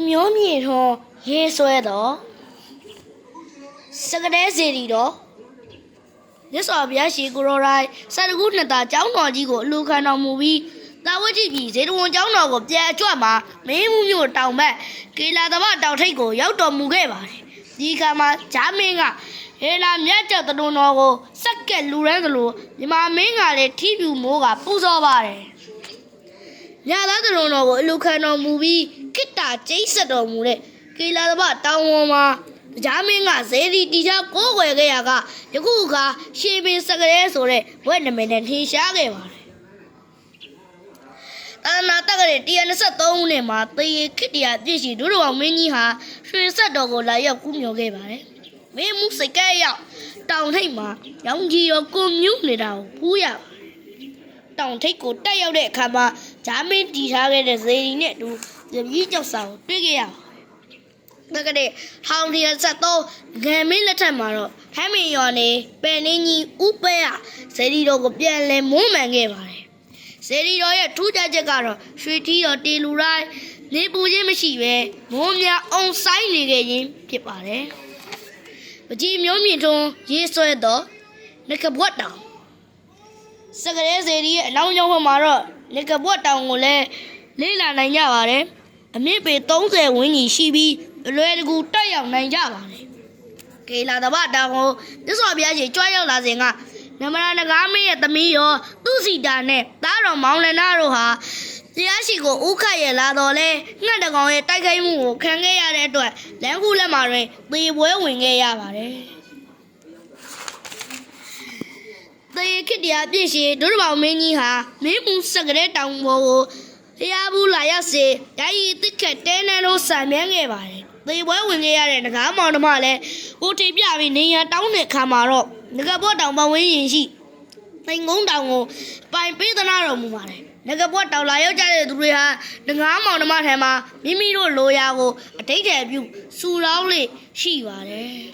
မျိုးမြင့်ထွန်းရေးဆွဲတော့စကတဲ့စီရီတော့မြတ်စွာဘုရားရှင်ကိုရောရိုင်းစတကူနှစ်တာကျောင်းတော်ကြီးကိုအလူခံတော်မူပြီးတာဝတိပြည်ဇေတဝန်ကျောင်းတော်ကိုပြန်အကြွမှာမင်းမှုမျိုးတောင်ဘက်ကေလာသမတောင်ထိပ်ကိုရောက်တော်မူခဲ့ပါတယ်ဒီကမှာဂျာမင်းကဟေလာမြတ်ကျော်တတော်တော်ကိုစက်ကက်လူရန်သလိုမြန်မာမင်းကလည်းထိပြူမိုးကပူဇော်ပါတယ်ညသားတတော်တော်ကိုအလူခံတော်မူပြီးခိတ္တာကျိတ်ဆက်တော်မူတဲ့ကေလာသမတောင်ဝန်မှာဂျာမင်းကဇေဒီတီချာကိုးကွယ်ခဲ့ရကယခုကရှေးပင်စကရဲဆိုတဲ့ဘွဲ့နမည်နဲ့ထင်ရှားခဲ့ပါတယ်။သာနာတက္ကရာ123ခုနှစ်မှာသေရခိတ္တရာပြည့်ရှိဒုတော်အောင်မင်းကြီးဟာရွှေဆက်တော်ကိုလာရောက်ကူးမြော်ခဲ့ပါတယ်။မင်းမှုစိတ်ကဲရောက်တောင်ထိပ်မှာရောင်ကြီးရောကွန်မြူးနေတာကိုဖူးရပါတယ်။တောင်ထိပ်ကိုတက်ရောက်တဲ့အခါမှာဂျာမင်းတီထားခဲ့တဲ့ဇေဒီနဲ့အတူရပြည့်ကျောက်စာကိုတွေ့ခဲ့ရပါတယ်။တကယ်ထောင်173ငယ်မင်းလက်ထက်မှာတော့ဟမ်းမင်ယော်နေပယ်နေကြီးဥပဲရဇေဒီတော်ကိုပြန်လဲမွမ်းမှန်ခဲ့ပါတယ်ဇေဒီတော်ရဲ့ထူးခြားချက်ကတော့ရွှေထီတော်တေလူရိုင်းနေပူခြင်းမရှိပဲမိုးများအောင်ဆိုင်နေခဲ့ခြင်းဖြစ်ပါတယ်ပကြီးမျိုးမြင့်ထွန်းရေးဆွဲတော့နကဘွတ်တောင်စကရဲဇေဒီရဲ့အလောင်းကြောင့်ဟောမှာတော့နကဘွတ်တောင်ကိုလည်းလေ့လာနိုင်ကြပါတယ်အမြင့်ပေ30ဝန်းကျင်ရှိပြီးအလွယ်တကူတက်ရောက်နိုင်ကြပါတယ်။ကေလာတပတောင်ကိုမြတ်စွာဘုရားရှင်ကြွရောက်လာစဉ်ကနမရနဂါမင်းရဲ့သမီးရောသူစီတာနဲ့သားတော်မောင်လနာတို့ဟာဘုရားရှင်ကိုဥခတ်ရလာတော့လဲငှက်တကောင်ရဲ့တိုက်ခိုက်မှုကိုခံခဲ့ရတဲ့အတွက်လမ်းခုလက်မှာတွင်သေပွဲဝင်ခဲ့ရပါတယ်။သေခိတ္တရာပြည့်ရှိဒုရဘောင်မင်းကြီးဟာမင်းမှုစကတဲ့တောင်ပေါ်ကိုဖျားဘူးလာရောက်စေဓာရီတစ်ခက်တဲနန်းတို့ဆံမြန်းခဲ့ပါတယ်။သေပွဲဝင်ခဲ့ရတဲ့ငကားမောင်နှမလည်းကိုထိပြပြီးနေရတောင်းတဲ့ခါမှာတော့ငကဘော့တောင်ပဝင်းရင်ရှိသိန်ကုန်းတောင်ကိုပိုင်ပေးသနာတော်မူပါတယ်။ငကဘော့တောင်လာရောက်ကြတဲ့သူတွေဟာငကားမောင်နှမထံမှာမိမိတို့လိုရာကိုအတိတ်ထဲပြုစူလောင်းလေးရှိပါတယ်။